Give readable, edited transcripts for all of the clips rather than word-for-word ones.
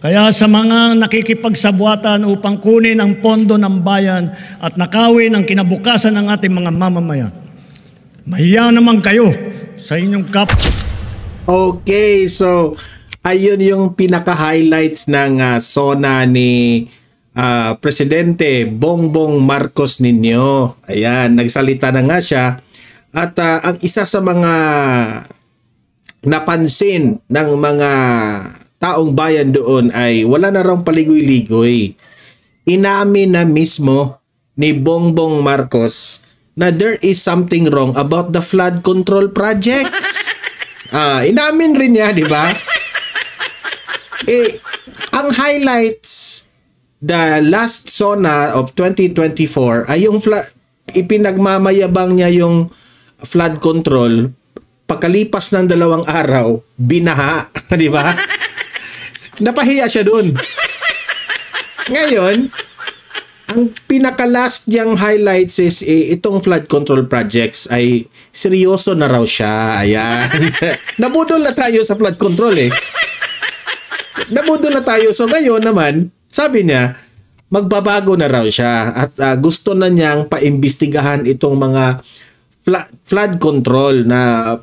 Kaya sa mga nakikipagsabuatan upang kunin ang pondo ng bayan at nakawin ang kinabukasan ng ating mga mamamayan, mahiya naman kayo sa inyong Okay, so ayun yung pinaka-highlights ng SONA ni Presidente Bongbong Marcos ninyo. Ayan, nagsalita na nga siya. At ang isa sa mga napansin ng mga taong bayan doon ay wala na raw paligoy-ligoy. Inamin na mismo ni Bongbong Marcos na there is something wrong about the flood control projects. Inamin rin niya, di ba? Ang highlights the last SONA of 2024 ay yung ipinagmamayabang niya yung flood control. Pagkalipas ng 2 araw, binaha, di ba? Napahiya siya dun. Ngayon, ang pinaka-last niyang highlights is itong flood control projects ay seryoso na raw siya. Ayan. Nabudol na tayo sa flood control Nabudol na tayo. So ngayon naman, sabi niya, magbabago na raw siya at gusto na niyang paimbestigahan itong mga flood control na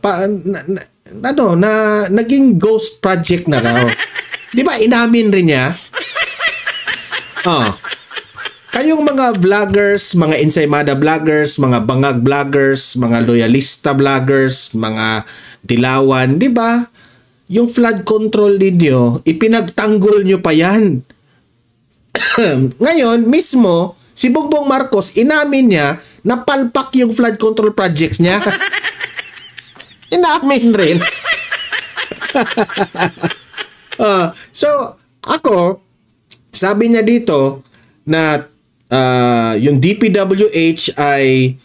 naging ghost project na raw. Di ba inamin rin niya? Kayong mga vloggers, mga Ensaymada vloggers, mga bangag vloggers, mga loyalista vloggers, mga dilawan, di ba? Yung flood control ninyo, ipinagtanggol nyo pa yan. Ngayon, mismo, si Bongbong Marcos, inamin niya na palpak yung flood control projects niya. Inamin rin. So, ako, sabi niya dito na yung DPWH ay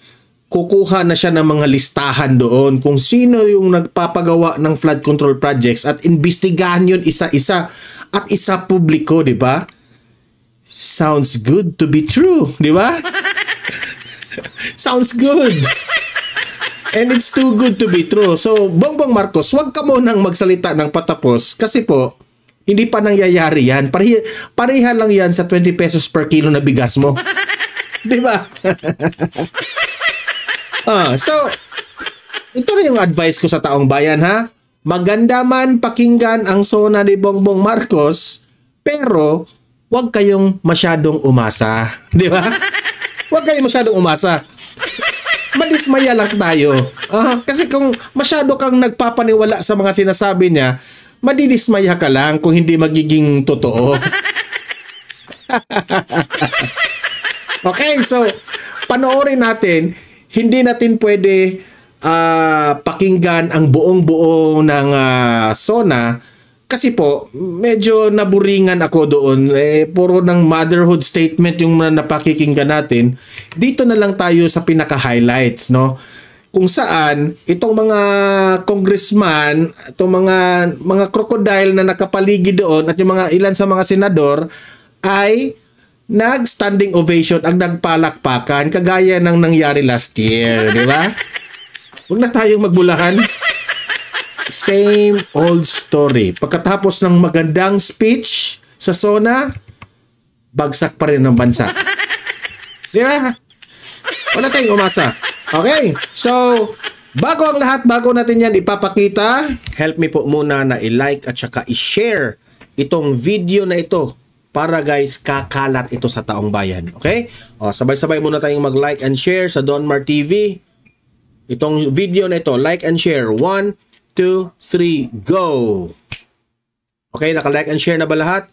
kukuha na siya ng mga listahan doon kung sino yung nagpapagawa ng flood control projects at imbestigahan yun isa-isa at isa publiko, di ba? Sounds good to be true, di ba? Sounds good. And it's too good to be true. So, Bongbong Marcos, wag ka munang magsalita ng patapos kasi po, hindi pa nangyayari yan. Pareha lang yan sa 20 pesos per kilo na bigas mo. Di ba? So, ito na yung advice ko sa taong bayan, ha? Maganda man pakinggan ang SONA ni Bongbong Marcos, pero wag kayong masyadong umasa. Di ba? Wag kayong masyadong umasa. Madismaya lang tayo. Kasi kung masyado kang nagpapaniwala sa mga sinasabi niya, madidismaya ka lang kung hindi magiging totoo. Okay, so panoorin natin. Hindi natin pwede pakinggan ang buong-buo ng SONA kasi po medyo naburingan ako doon. Puro ng motherhood statement yung napakikinggan natin. Dito na lang tayo sa pinaka-highlights, no? Kung saan itong mga congressman, itong mga crocodile na nakapaligid doon at yung mga ilan sa mga senador ay nag-standing ovation ang nagpalakpakan kagaya ng nangyari last year, di ba? Huwag na tayong magbulahan. Same old story. Pagkatapos ng magandang speech sa SONA, bagsak pa rin ng bansa. Di ba? Wala tayong umasa. Okay, so bago ang lahat, bago natin yan ipapakita, help me po muna na i-like at saka i-share itong video na ito para guys kakalat ito sa taong bayan. Okay? Sabay-sabay muna tayong mag-like and share sa Donmar TV. Itong video na ito, like and share. 1, 2, 3, go! Okay, naka-like and share na ba lahat?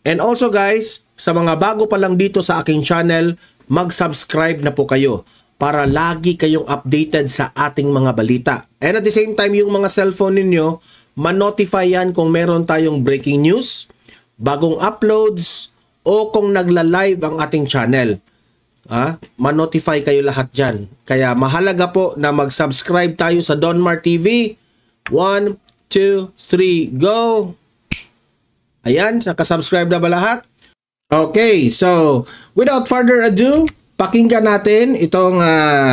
And also guys, sa mga bago pa lang dito sa aking channel, mag-subscribe na po kayo para lagi kayong updated sa ating mga balita. And at the same time, yung mga cellphone ninyo, ma-notify yan kung meron tayong breaking news, bagong uploads, o kung nagla-live ang ating channel. Ma-notify kayo lahat dyan. Kaya mahalaga po na mag-subscribe tayo sa Donmar TV. 1, 2, 3, go! Ayan, nakasubscribe na ba lahat? Okay, so without further ado, pakinggan natin itong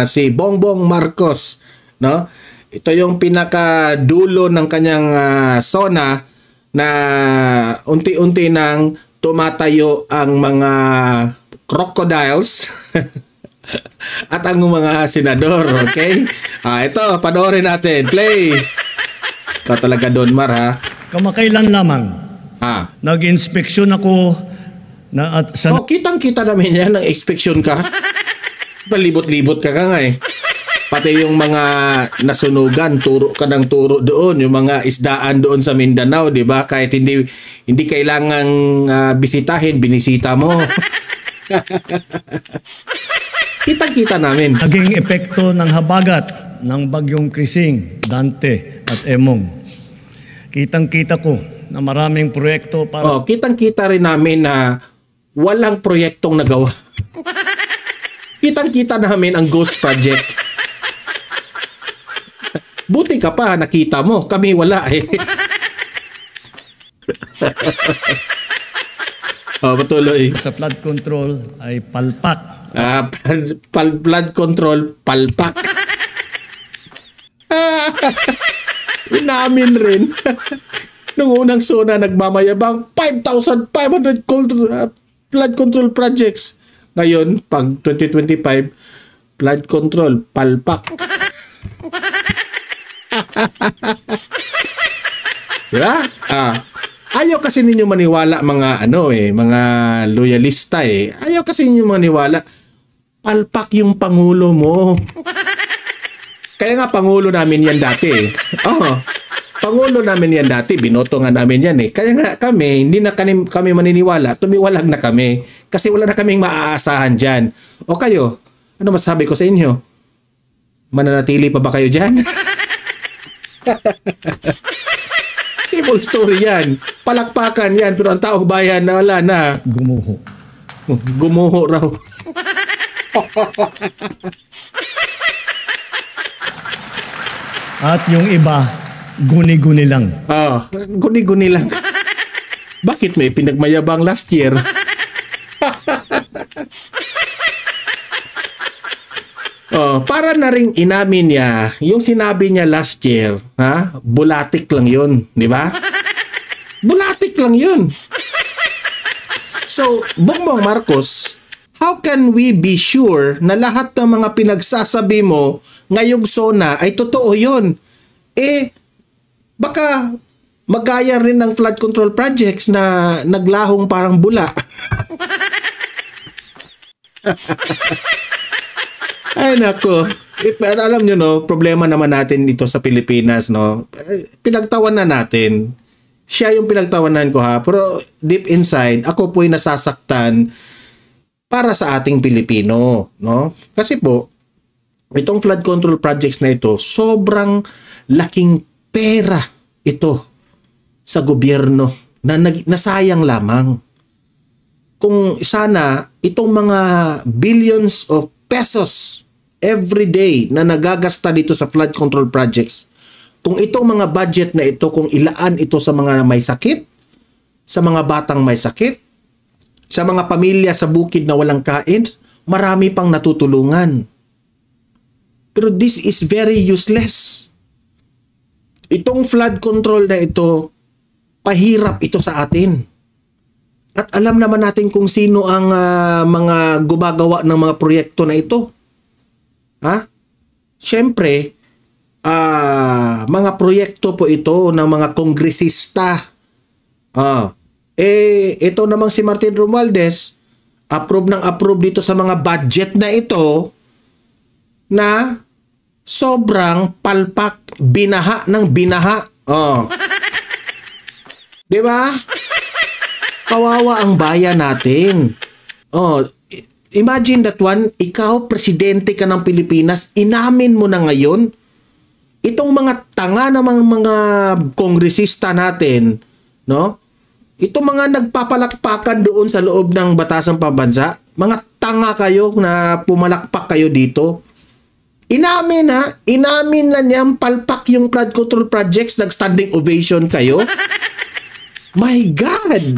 si Bongbong Marcos, no? Ito yung pinakadulo ng kanyang SONA na unti-unti nang tumatayo ang mga crocodiles at ang mga senador, okay? Ito, panoorin natin. Play! Ikaw talaga, Don Mar, ha? Kamakailan lamang, nag-inspeksyon ako sa kitang-kita namin yan, ng inspeksyon ka. Palibot-libot ka nga eh. Pati yung mga nasunugan, turo ka ng turo doon, yung mga isdaan doon sa Mindanao, di ba? Kahit hindi kailangang bisitahin, binisita mo. Kitang-kita namin. Naging epekto ng habagat ng bagyong Krising, Dante at Emong. Kitang-kita ko na maraming proyekto para... kitang-kita rin namin na walang proyektong nagawa. Kitang-kita namin ang Ghost Project. Buti ka pa, nakita mo. Kami wala eh. Patuloy. Sa flood control ay palpak. Flood control, palpak. Inamin rin. Nung unang SONA, nagmamayabang 5,500 flood control projects. Ngayon, pag 2025, flood control, palpak. Diba? Ayaw kasi ninyo maniwala mga mga loyalista eh. Ayaw kasi ninyo maniwala. Palpak yung pangulo mo. Kaya nga pangulo namin yan dati eh. Pangulo namin yan dati, binoto nga namin yan eh. Kaya nga kami, hindi na kami maniniwala, tumiwalag na kami. Kasi wala na kaming maaasahan dyan. O kayo, ano masabi ko sa inyo? Mananatili pa ba kayo dyan? Simple story yan. Palakpakan yan. Pero ang taong bayan na wala na. Gumuho. Gumuho raw. At yung iba, guni-guni lang. Guni-guni lang. Bakit may pinagmayabang last year? Para na ring inamin niya, yung sinabi niya last year, bulatik lang yun, di ba? Bulatik lang yun. So, Bongbong Marcos, how can we be sure na lahat ng mga pinagsasabi mo ngayong SONA ay totoo yun? Baka magaya rin ng flood control projects na naglahong parang bula. Ay nako, alam nyo no, problema naman natin dito sa Pilipinas no. Pinagtawanan natin. Siya yung pinagtawanan ko ha, pero deep inside ako po'y nasasaktan para sa ating Pilipino, no? Kasi po itong flood control projects na ito, sobrang laking pera ito sa gobyerno na nasayang lamang. Kung sana itong mga billions of pesos every day na nagagasta dito sa flood control projects, kung itong mga budget na ito, kung ilaan ito sa mga may sakit, sa mga batang may sakit, sa mga pamilya sa bukid na walang kain, marami pang natutulungan. Pero this is very useless. Itong flood control na ito, pahirap ito sa atin. At alam naman natin kung sino ang mga gumagawa ng mga proyekto na ito. Siyempre, mga proyekto po ito ng mga kongresista. Ito namang si Martin Romualdez, approve ng approve dito sa mga budget na ito na sobrang palpak, binaha ng binaha. Di ba? Kawawa ang bayan natin. Imagine that one, ikaw, presidente ka ng Pilipinas, inamin mo na ngayon, itong mga tanga namang mga kongresista natin, no? Itong mga nagpapalakpakan doon sa loob ng batasang pambansa, mga tanga kayo na pumalakpak kayo dito. Inamin lang yan, palpak yung flood control projects, nag-standing ovation kayo. My God!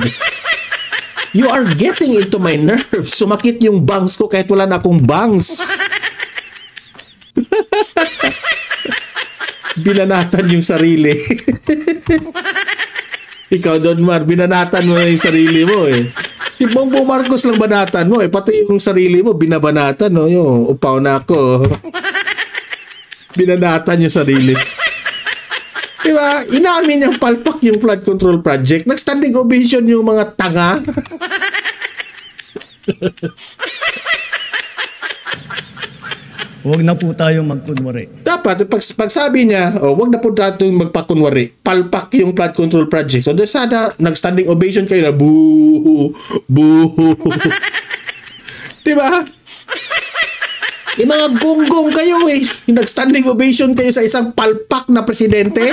You are getting into my nerves. Sumakit yung bangs ko kahit wala na akong bangs. Binanatan yung sarili. Ikaw, Don Mar, binanatan mo na yung sarili mo eh. Si Bongbong Marcos lang banatan mo eh. Pati yung sarili mo, binabanatan, no? Yung upaw na ako. Binanatan yung sarili. Diba? Inamin yung palpak yung flood control project. Nag-standing ovation yung mga tanga. Huwag na po tayong magkunwari. Dapat, pag sabi niya, oh, wag na po tayong magpakunwari. Palpak yung flood control project. So, sana nag-standing ovation kayo na boo, boo. Diba? Yung mga gonggong kayo eh. Nag-standing ovation kayo sa isang palpak na presidente.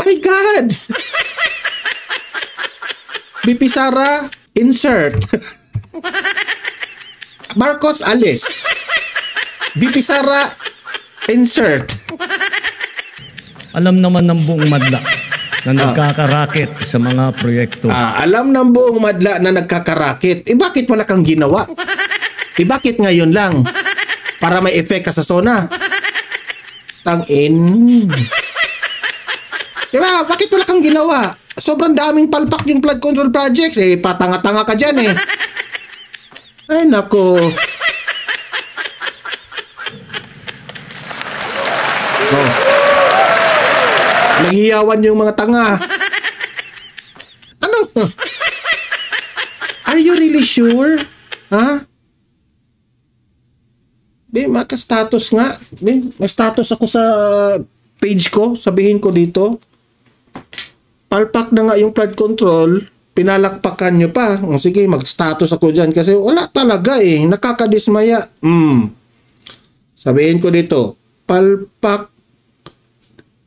My God! BP Sara, insert. Marcos, alis. BP Sara, insert. Alam naman ng buong madla na nagkakarakit sa mga proyekto. Alam ng buong madla na nagkakarakit. Eh bakit wala kang ginawa? Eh bakit ngayon lang? Para may effect ka sa SONA. Tangin. Diba? Bakit wala kang ginawa? Sobrang daming palpak yung flood control projects. Eh, patanga-tanga ka dyan eh. Ay, nako. Oh. Naghiyawan yung mga tanga. Ano? Are you really sure? Ha? Maka-status nga. May status ako sa page ko. Sabihin ko dito. Palpak na nga yung flood control. Pinalakpakan nyo pa. O sige, mag-status ako dyan. Kasi wala talaga eh. Nakakadismaya. Sabihin ko dito. Palpak.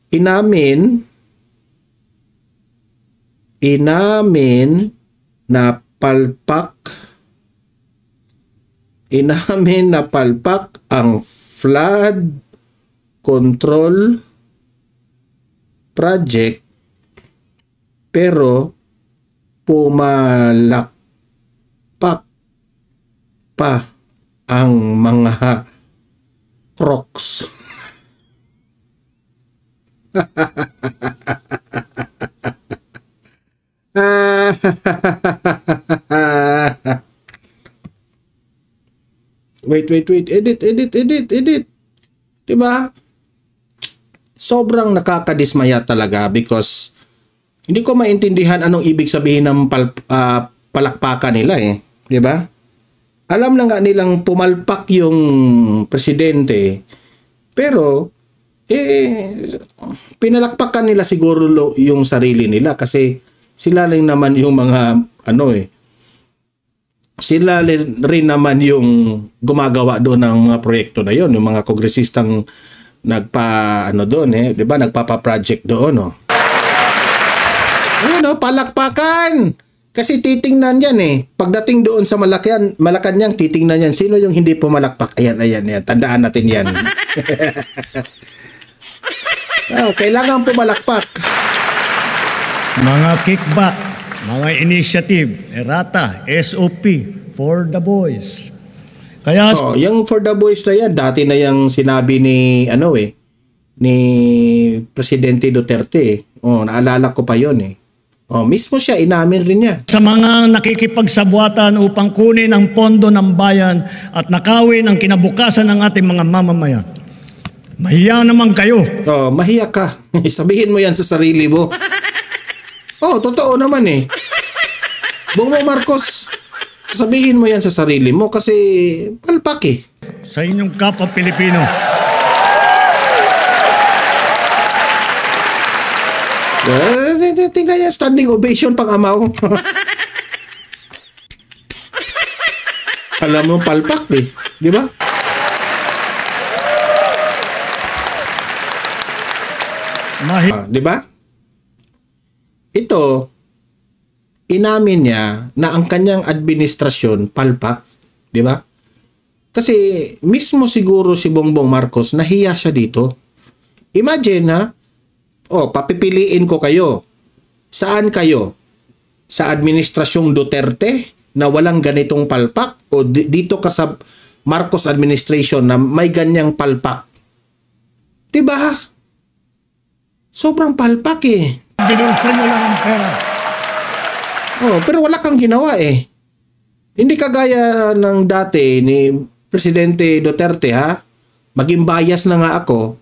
Inamin na palpak ang flood control project pero pumalakpak pa ang mga crocs. Wait. Edit. Diba? Sobrang nakakadismaya talaga because hindi ko maintindihan anong ibig sabihin ng palakpakan nila eh. Diba? Alam na nga nilang pumalpak yung presidente pero pinalakpakan nila siguro yung sarili nila kasi sila rin naman yung mga sila rin naman yung gumagawa doon ng mga proyekto na yon, yung mga kongresistang doon 'di ba, nagpapa-project doon palakpakan kasi titingnan yan pagdating doon sa Malacanang titingnan yan sino yung hindi pumalakpak. Ayan tandaan natin yan. Kailangan pumalakpak. Mga kickback, mga initiative, errata, SOP for the boys. Kaya yung for the boys na yan, dati na yung sinabi ni ni Presidente Duterte. Naalala ko pa yon mismo siya, inamin rin niya. Sa mga nakikipagsabwatan upang kunin ang pondo ng bayan at nakawin ang kinabukasan ng ating mga mamamayan. Mahiya naman kayo. Mahiya ka. Sabihin mo yan sa sarili mo. Totoo naman Bongbong Marcos, sabihin mo yan sa sarili mo kasi palpak Sa inyong kapwa Pilipino. Tingnan yan, standing ovation pang amaw. Alam mo, palpak di ba? Di ba? Ito, inamin niya na ang kanyang administrasyon palpak, di ba? Kasi mismo siguro si Bongbong Marcos nahiya siya dito. Imagine papipiliin ko kayo. Saan kayo? Sa administrasyong Duterte na walang ganitong palpak o dito ka sa Marcos administration na may ganyang palpak? Diba? Sobrang palpak Binulsa nyo lang ang pera. Oh, pero wala kang ginawa eh. Hindi kagaya ng dati ni Presidente Duterte ha. Maging bias na nga ako.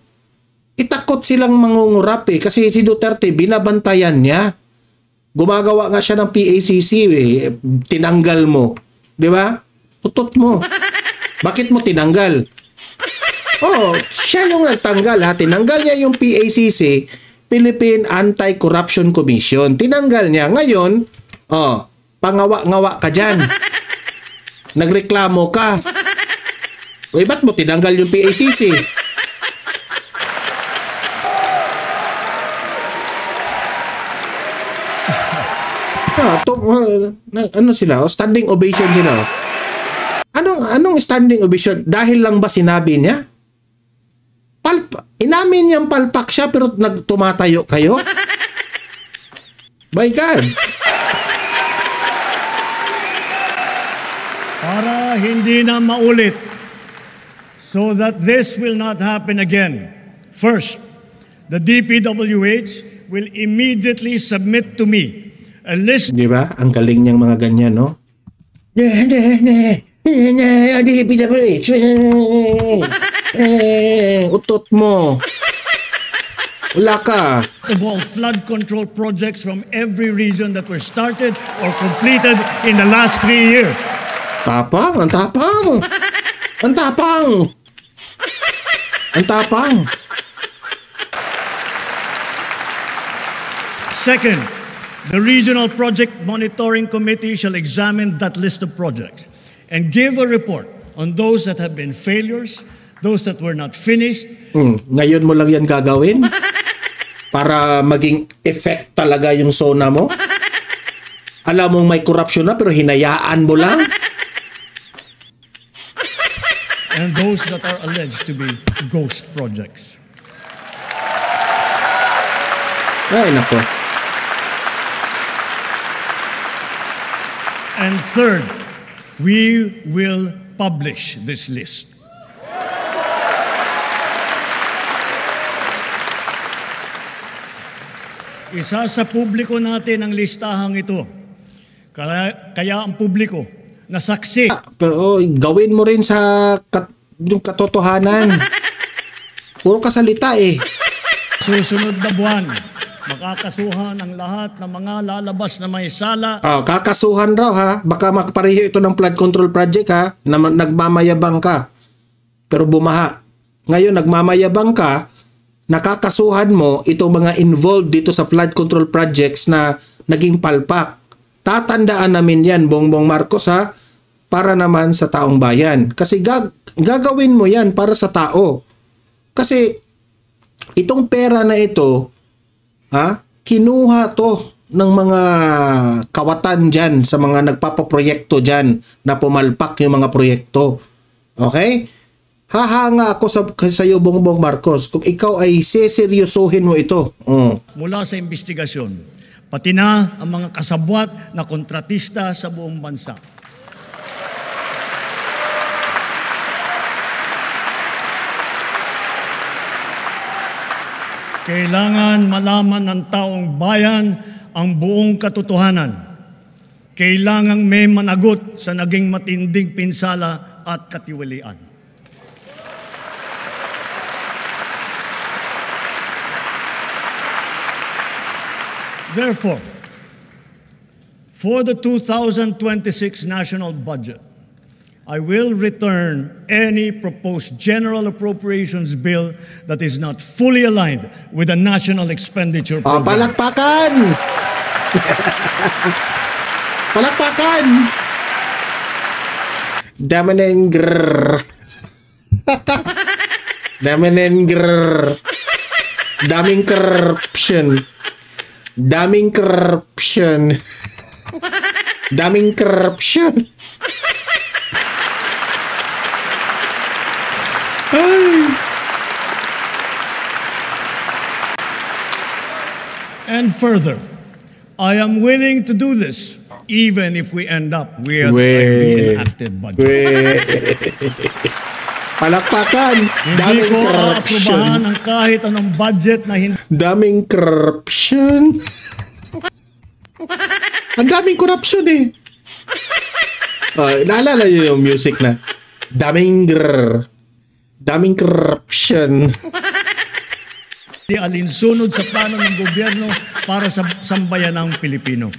Itakot silang mangungurap eh. Kasi si Duterte binabantayan niya. Gumagawa nga siya ng PACC eh. Tinanggal mo. Di ba? Utot mo. Bakit mo tinanggal? Oh, siya yung nagtanggal ha. Tinanggal niya yung PACC, Philippine Anti-Corruption Commission. Tinanggal niya. Ngayon, oh, pangawa-ngawa ka dyan. Nagreklamo ka. Uy, ba't mo tinanggal yung PACC? Ano sila? Standing ovation sila. Anong standing ovation? Dahil lang ba sinabi niya? Inamin niyang palpak siya pero nagtumatayo kayo? My God! Para hindi na maulit, so that this will not happen again. First, the DPWH will immediately submit to me a list. Di ba? Ang galing niyang mga ganyan, no? DPWH. Utot mo. Wala ka. Of all flood control projects from every region that were started or completed in the last 3 years. Tapang, ang tapang. Ang tapang. Ang tapang. Second, the Regional Project Monitoring Committee shall examine that list of projects and give a report on those that have been failures, those that were not finished. Ngayon mo lang yan gagawin? Para maging effect talaga yung SONA mo? Alam mong may corruption na pero hinayaan mo lang? And those that are alleged to be ghost projects. Ay, nako. And third, we will publish this list. Isa sa publiko natin ang listahang ito. Kaya ang publiko na saksi. Pero gawin mo rin sa yung katotohanan. Puro kasalita eh. Susunod na buwan, makakasuhan ang lahat ng mga lalabas na may sala. Kakasuhan raw ha. Baka makapareho ito ng flood control project ha. Na nagmamayabang ka. Pero bumaha. Ngayon nagmamayabang ka, nakakasuhan mo itong mga involved dito sa flood control projects na naging palpak. Tatandaan namin yan, Bongbong Marcos ha, para naman sa taong bayan. Kasi gagawin mo yan para sa tao. Kasi itong pera na ito, kinuha to ng mga kawatan dyan sa mga nagpapaproyekto dyan na pumalpak yung mga proyekto. Okay? Hahanga ako sa iyo, Bongbong Marcos, kung ikaw ay seseryosohin mo ito. Mula sa investigasyon, pati na ang mga kasabwat na kontratista sa buong bansa. Kailangan malaman ng taong bayan ang buong katotohanan. Kailangang may managot sa naging matinding pinsala at katiwalian. Therefore, for the 2026 national budget, I will return any proposed general appropriations bill that is not fully aligned with the national expenditure program. Palakpakan! Palakpakan! Damanengr. Damanengr. Daming corruption. Daming corruption. Daming corruption. And further, I am willing to do this even if we end up with a reenacted budget. Palakpakan. Hindi Daming ko corruption. aaprubahan ang kahit anong budget na hindi Daming corruption. Ang daming corruption eh. Naalala niyo yung music na daming corruption. alinsunod sa plano ng gobyerno para sa sambayanang Pilipino.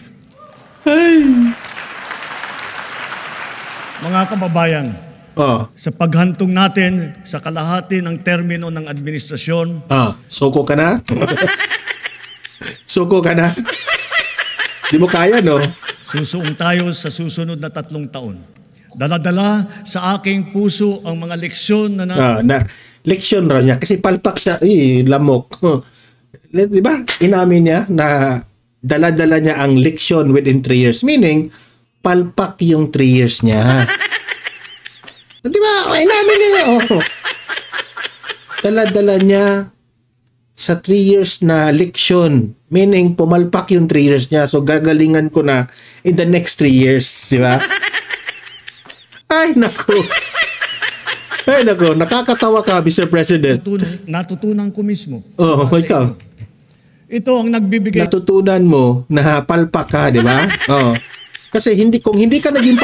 Ay. Mga kababayan, sa paghantong natin sa kalahati ng termino ng administrasyon, Suko ka na? Suko ka na? Di mo kaya, no? susuong tayo sa susunod na 3 taon. Dala-dala sa aking puso ang mga leksyon na Leksyon raw niya. Kasi palpak siya. Lamok. Di ba? Inamin niya na dala-dala niya ang leksyon within 3 years. Meaning, palpak yung 3 years niya. Di ba? Inamin niya. Dala-dala niya sa 3 years na leksyon. Meaning, pumalpak yung 3 years niya. So, gagalingan ko na in the next 3 years. Di ba? Ay, naku. Ay, naku. Nakakatawa ka, Mr. President. natutunan ko mismo. Ikaw. Ito ang nagbibigay Natutunan mo na palpak ka, di ba? Kasi kung hindi ka naging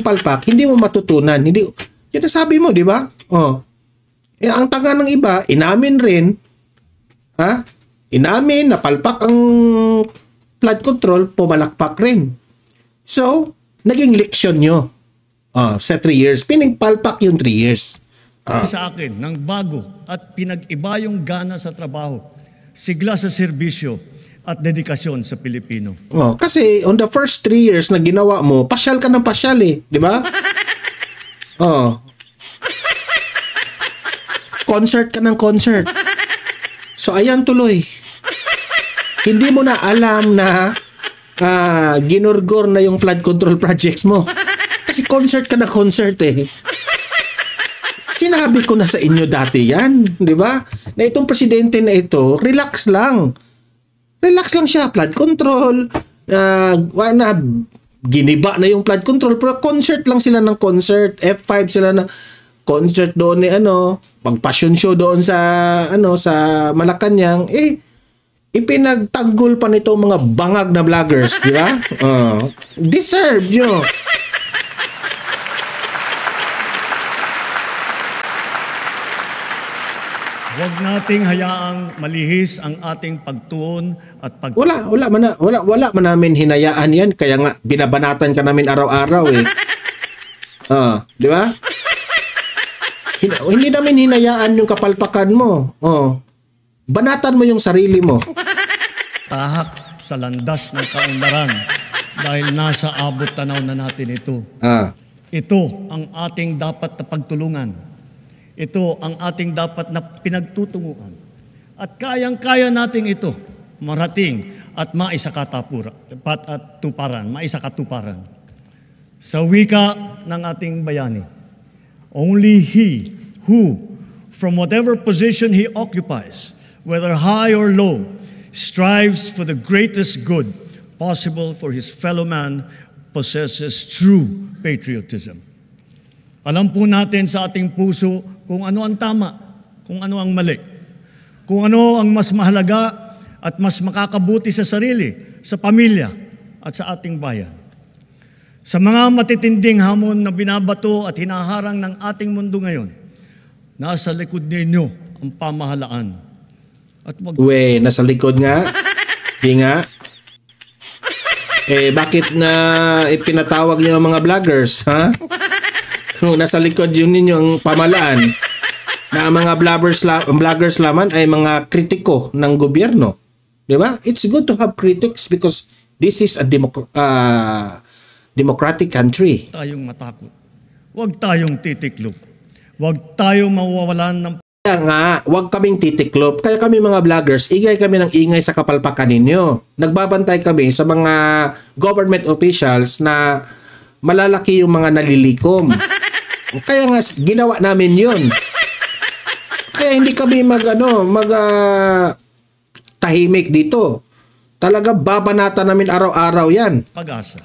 palpak, hindi mo matutunan. Yun ang sabi mo, di ba? Ang tanga ng iba, inamin rin. Inamin na palpak ang flood control, pumalakpak rin. So, naging leksyon nyo sa 3 years. Pinagpalpak yung 3 years. sa akin ng bago at pinag-iba yung gana sa trabaho, sigla sa serbisyo at dedikasyon sa Pilipino. Kasi on the first 3 years na ginawa mo, pasyal ka ng pasyal eh. Di ba? Concert ka ng concert. So, ayan tuloy. Hindi mo na alam na ginurgor na yung flood control projects mo. Kasi concert ka na concert eh. Sinabi ko na sa inyo dati yan, di ba? Na itong presidente na ito, relax lang. Relax lang siya, flood control, giniba na yung flood control, pero concert lang sila ng concert, F5 sila na concert doon ni pag-passion show doon sa sa Malacanang, ipinagtanggol pa nito mga bangag na vloggers, di ba? Deserve nyo. Huwag nating hayaang malihis ang ating pagtuon at Wala man namin hinayaan yan, kaya nga binabanatan ka namin araw-araw eh. Di ba? Hindi namin hinayaan yung kapalpakan mo. Banatan mo yung sarili mo. tahak sa landas ng kaunlaran dahil nasa abot tanaw na natin ito. Ito ang ating dapat na pagtulungan. Ito ang ating dapat na pinagtutunguhan. At kayang-kaya nating ito marating at maisakatuparan. Sa wika ng ating bayani, only he who, from whatever position he occupies, whether high or low, strives for the greatest good possible for his fellow man, possesses true patriotism. Alam po natin sa ating puso kung ano ang tama, kung ano ang mali, kung ano ang mas mahalaga at mas makakabuti sa sarili, sa pamilya at sa ating bayan. Sa mga matitinding hamon na binabato at hinaharang ng ating mundo ngayon, nasa likod ninyo ang pamahalaan. At nasa likod nga? Di nga? Bakit na ipinatawag niyo ang mga vloggers, ha? Kung nasa likod yun ninyong pamalaan, na ang mga vloggers laman ay mga kritiko ng gobyerno. Di ba? It's good to have critics because this is a democratic country. Tayong matakot. Huwag tayong titiklop. Huwag tayong mawawalan ng... Kaya nga, huwag kaming titiklop. Kaya kami mga vloggers, ingay kami ng ingay sa kapalpakan ninyo. Nagbabantay kami sa mga government officials na malalaki yung mga nalilikom. Kaya nga, ginawa namin yun. Kaya hindi kami tahimik dito. Talaga babanata namin araw-araw yan. Pag-asa.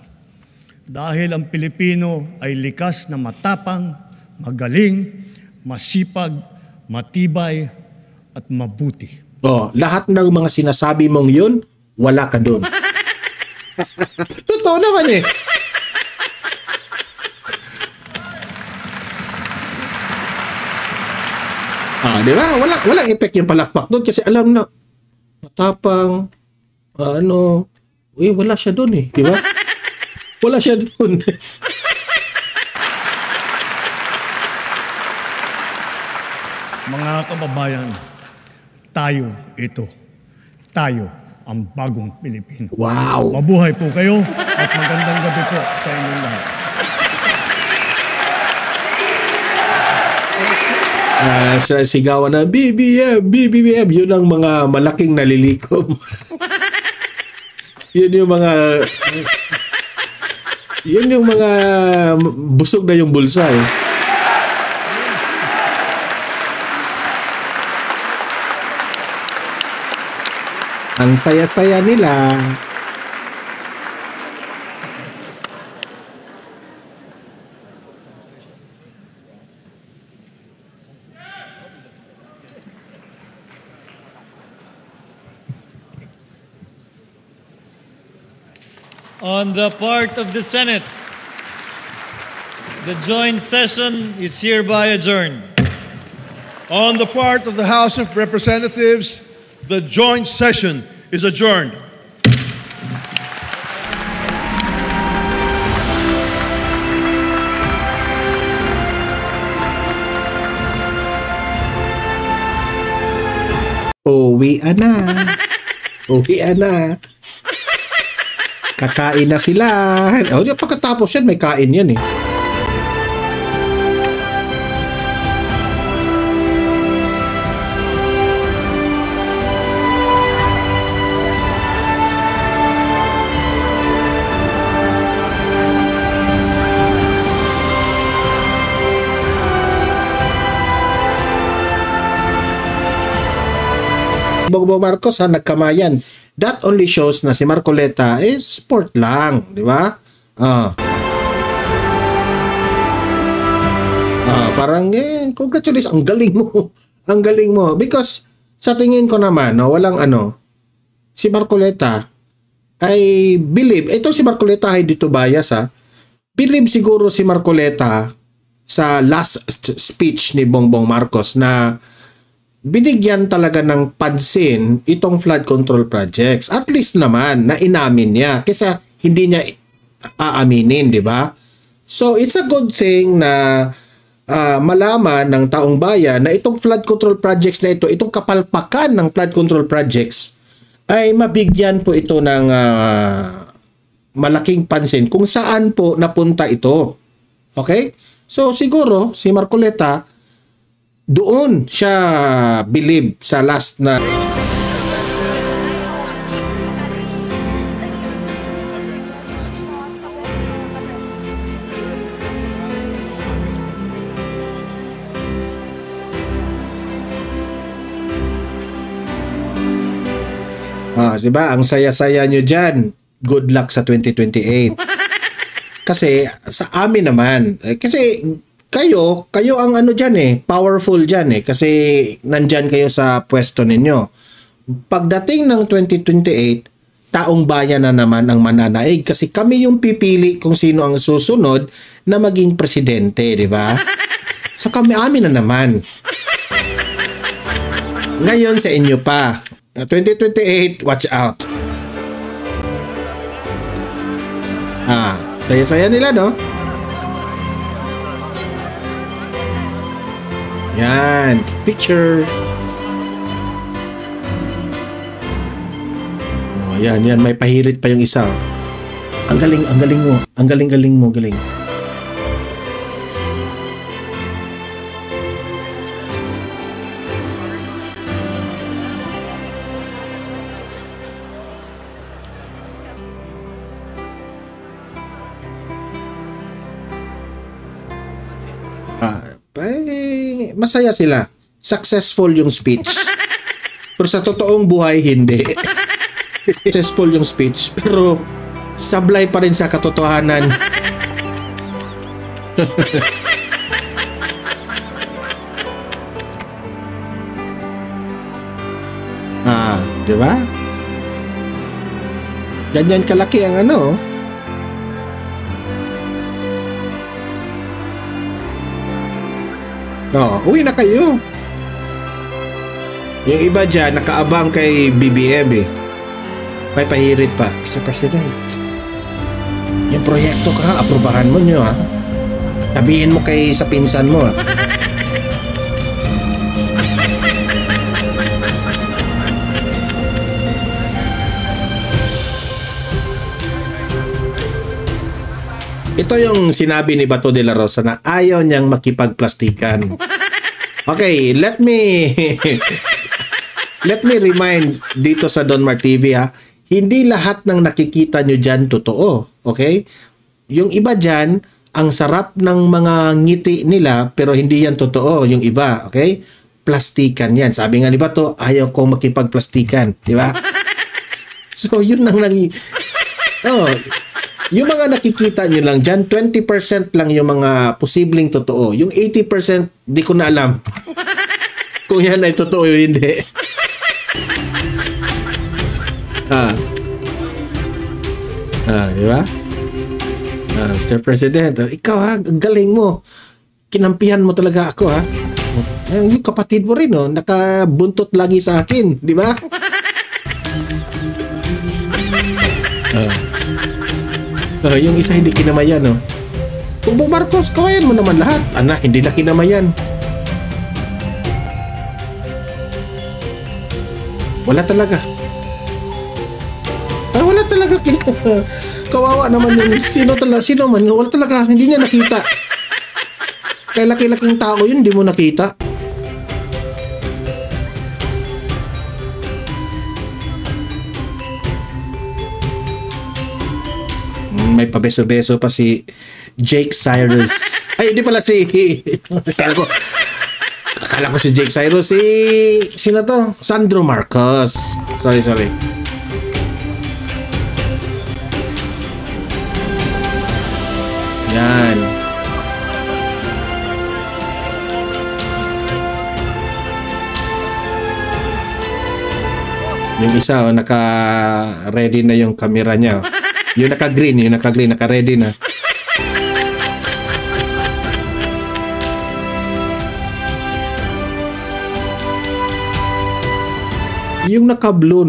Dahil ang Pilipino ay likas na matapang, magaling, masipag, matibay, at mabuti. Oh, lahat ng mga sinasabi mong yun, wala ka doon. Totoo naman eh. Di ba? Walang effect yung palakpak doon kasi alam na matapang, wala siya doon eh. Di ba? Wala siya doon. Mga kababayan, tayo ito. Tayo ang bagong Pilipino. Wow! Mabuhay po kayo at magandang gabi po sa inyong lahat. Sigawan na BBM, BBM, yun ang mga malaking nalilikom. Yun yung mga busog na yung bulsa eh. Ang saya-saya nila. On the part of the Senate, the joint session is hereby adjourned. On the part of the House of Representatives, the joint session is adjourned. Uwian na. Uwian na. Kakain na sila. Pagkatapos yan, may kain yan eh. Bongbong Marcos nagkamayan. That only shows na si Marcoleta sport lang, di ba? Parang congratulations, ang galing mo. Ang galing mo because sa tingin ko naman, walang si Marcoleta ay believe, ito si Marcoleta ay dito bias believe siguro si Marcoleta sa last speech ni Bongbong Marcos na binigyan talaga ng pansin itong flood control projects. At least naman, na inamin niya. Kesa hindi niya aaminin, di ba? So, it's a good thing na malaman ng taong bayan na itong flood control projects na ito, itong kapalpakan ng flood control projects, ay mabigyan po ito ng malaking pansin kung saan po napunta ito. Okay? So, siguro, si Marcoleta, doon siya believe sa last na diba? Ang saya-saya nyo dyan. Good luck sa 2028. Kasi sa amin naman, kasi kayo ang dyan powerful dyan kasi nandyan kayo sa pwesto ninyo. Pagdating ng 2028, taong bayan na naman ang mananaig kasi kami yung pipili kung sino ang susunod na maging presidente, di ba? So amin na naman. Ngayon sa inyo pa. 2028, watch out. Saya-saya nila, no? Yan, picture. Yan, may pahirit pa yung isa. Ang galing mo. Ang galing mo. Masaya sila. Successful yung speech. Pero sa totoong buhay, hindi. Successful yung speech, pero sablay pa rin sa katotohanan. Di ba? Ganyan kalaki ang ano. Uwi na kayo. Yung iba dyan, nakaabang kay BBM eh. May pahirit pa. Mr. President, yung proyekto ka, aprobahan mo nyo ha. Sabihin mo kay sa pinsan mo ha. Ito yung sinabi ni Bato de la Rosa na ayaw niyang makipagplastikan. Okay, let me remind dito sa Donmar TV ha. Hindi lahat ng nakikita nyo dyan totoo. Okay? Yung iba dyan, ang sarap ng mga ngiti nila pero hindi yan totoo. Yung iba, okay? Plastikan yan. Sabi nga ni Bato, ayaw kong makipagplastikan. Di ba? So, yun ang yung mga nakikita nyo lang dyan, 20% lang yung mga posibleng totoo. Yung 80%, di ko na alam kung yan ay totoo o hindi. Di ba? Sir President, ikaw ha, galing mo. Kinampihan mo talaga ako ha. Yung kapatid mo rin, nakabuntot lagi sa akin, di ba? Yung isa hindi kinamayan, Bongbong Marcos, kawayan mo naman lahat. Hindi na kinamayan. Wala talaga. Wala talaga. Kawawa naman yung sino man. Wala talaga. Hindi niya nakita. Kaya laki-laking tao yun, hindi mo nakita. May pabeso-beso pa si Jake Cyrus. Ay, hindi pala si... Akala ko si Jake Cyrus. Sino to? Sandro Marcos. Sorry. Yan. Yung isa, naka-ready na yung camera niya. Yung naka-green, naka-ready na. Yung naka-blue,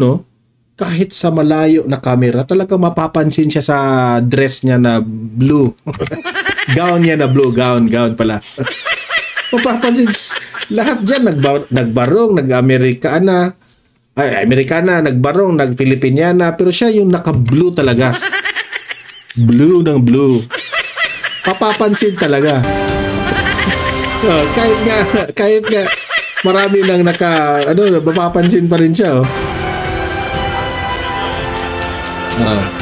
kahit sa malayo na camera, talaga mapapansin siya sa dress niya na blue. Gown niya na blue, gown pala. Mapapansin, lahat dyan, nagbarong, nag-Amerikana, nagbarong, nag-Filipiniana, pero siya yung naka-blue talaga. Blue ng blue. Papapansin talaga. Kahit nga marami nang mapapansin pa rin siya,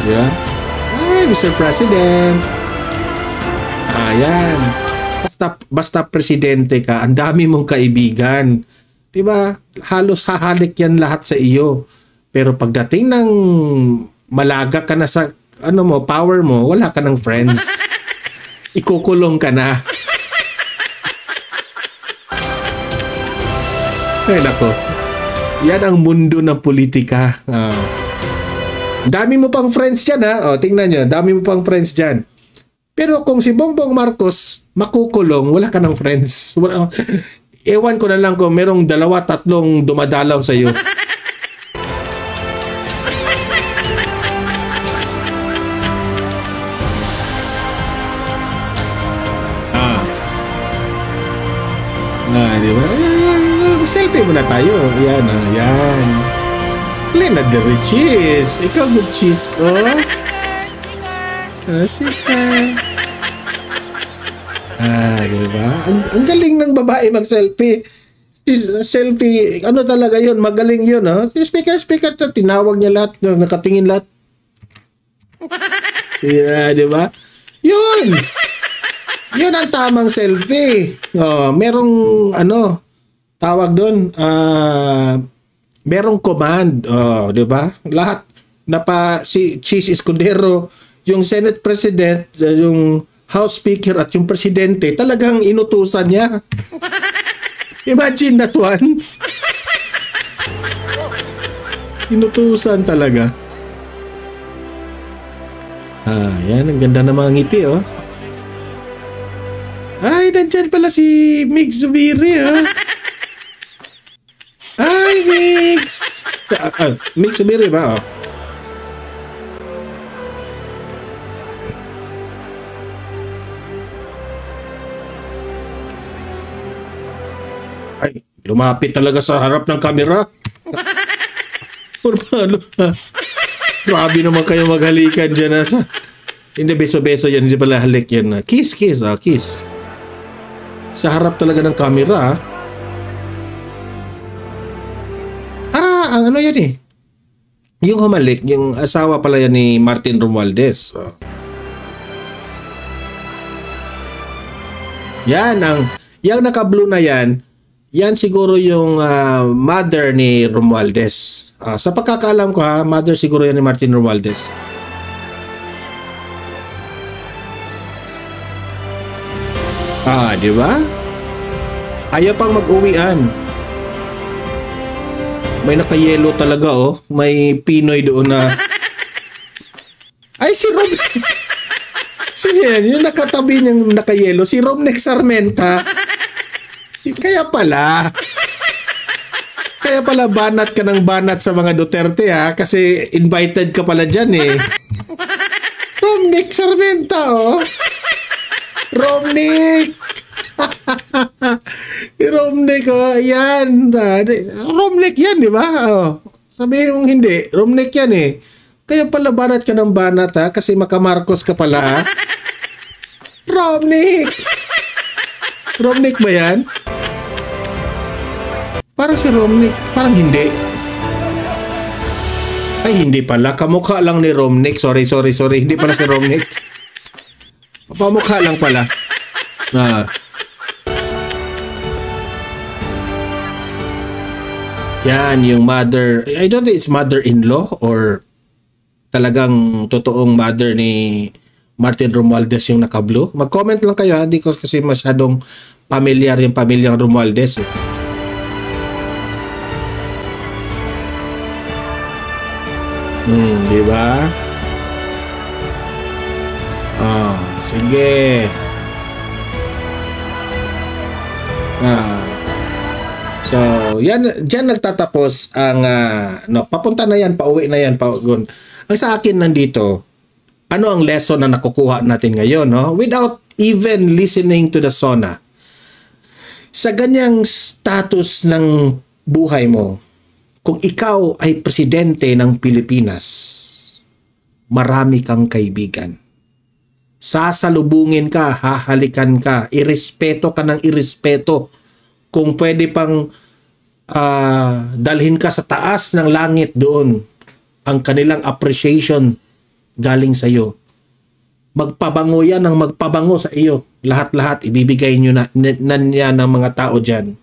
yeah. Ay, Mr. President. Ayan. Basta presidente ka, ang dami mong kaibigan. Diba? Halos hahalik yan lahat sa iyo. Pero pagdating ng malaga ka na sa power mo, wala ka ng friends. Ikukulong ka na. Ay, nako. Yan ang mundo ng politika. Dami mo pang friends dyan, ha? Tingnan nyo. Dami mo pang friends dyan. Pero kung si Bongbong Marcos makukulong, wala ka ng friends. Ewan ko na lang kung merong 2-3 dumadalaw sa iyo. Di ba? Selfie muna tayo. Yan, yan. Lena the Riches. Ikaw good cheese, Sika. Di ba? Ang galing ng babae mag-selfie. Selfie, talaga yun, magaling yun, Speaker, tinawag niya lahat, nakatingin lahat. Yeah, di ba? Yun! Yun ang tamang selfie. Merong, tawag doon, merong command, di ba? Lahat, si Cheese Escudero, yung Senate President, yung House Speaker at yung Presidente, talagang inutusan niya. Imagine that one. Inutusan talaga. Yan. Ang ganda ng mga ngiti, oh. Ay, nandyan pala si Mig Zubiri, oh. Ay, Mix! Mig Zubiri ba, oh? Ay, lumapit talaga sa harap ng kamera. Grabe naman kayo maghalikan dyan. Hindi, beso-beso yan. Hindi pala halik yan. Kiss, kiss. Kiss. Sa harap talaga ng camera. Ang ano yan eh. Yung humalik, yung asawa pala yan ni Martin Romualdez. Yan, yung naka-blue na yan, yan siguro yung mother ni Romualdez. Sa pagkakaalam ko mother siguro yan ni Martin Romualdez. Di ba? Ayaw pang mag-uwian. May naka-yellow talaga, oh. May Pinoy doon na... Ay, si Rob... Sino yan? Yung nakatabi niyang naka-yellow. Si Romnek Sarmenta. Kaya pala banat ka ng banat sa mga Duterte, kasi invited ka pala dyan, eh. Romnek Sarmenta, oh. Romnek. Romnek, oh. Yan. Romnek yan, di ba? Oh. Sabihin mong hindi. Romnek yan, eh. Kaya pala banat ka ng banat, kasi makamarcos ka pala, Romnek. Romnek ba yan? Parang si Romnek. Parang hindi. Ay, hindi pala. Kamukha lang ni Romnek. Sorry. Hindi pala si Romnek. Pamukha lang pala. Yan, yung mother. I don't think it's mother-in-law or talagang totoong mother ni Martin Romualdez yung naka-blue. Mag-comment lang kayo, hindi ko kasi masyadong familiar yung pamilyang Romualdez, eh. Di ba? Sige. So, yan, dyan nagtatapos ang papunta na yan, pauwi na yan, paugun. Ang sa akin nandito, ano ang lesson na nakukuha natin ngayon, no? Without even listening to the SONA. Sa ganyang status ng buhay mo, kung ikaw ay presidente ng Pilipinas, marami kang kaibigan. Sasalubungin ka, hahalikan ka, irespeto ka ng irespeto. Kung pwede pang dalhin ka sa taas ng langit doon, ang kanilang appreciation galing sa iyo. Magpabango yan ng magpabango sa iyo. Lahat-lahat ibibigay nyo na yan ng mga tao dyan.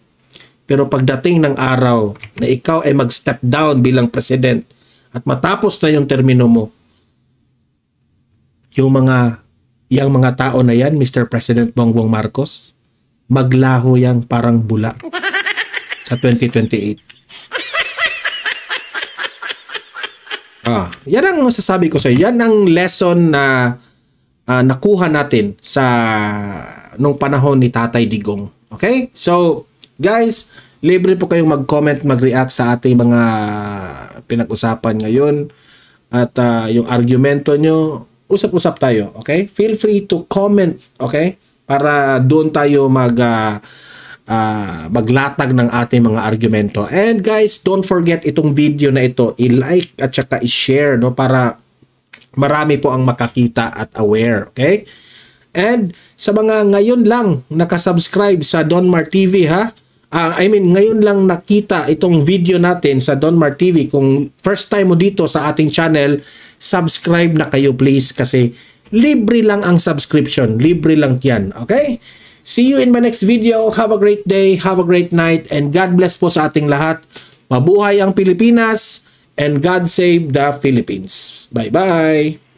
Pero pagdating ng araw na ikaw ay mag-step down bilang president at matapos na yung termino mo, yung mga tao na yan, Mr. President Bongbong Marcos, maglaho yang parang bula sa 2028. Yan ang masasabi ko sa iyo. Yan ang lesson na nakuha natin sa nung panahon ni Tatay Digong. Okay? So, guys, libre po kayong mag-comment, mag-react sa ating mga pinag-usapan ngayon. At yung argumento nyo, usap-usap tayo. Okay? Feel free to comment. Okay? Para doon tayo maglatag ng ating mga argumento. And guys, don't forget itong video na ito, i-like at saka i-share, no, para marami po ang makakita at aware. Okay? And sa mga ngayon lang nakasubscribe sa Donmar TV, ngayon lang nakita itong video natin sa Donmar TV. Kung first time mo dito sa ating channel, subscribe na kayo please, kasi libre lang ang subscription. Libre lang yan. Okay? See you in my next video. Have a great day. Have a great night. And God bless po sa ating lahat. Mabuhay ang Pilipinas. And God save the Philippines. Bye-bye.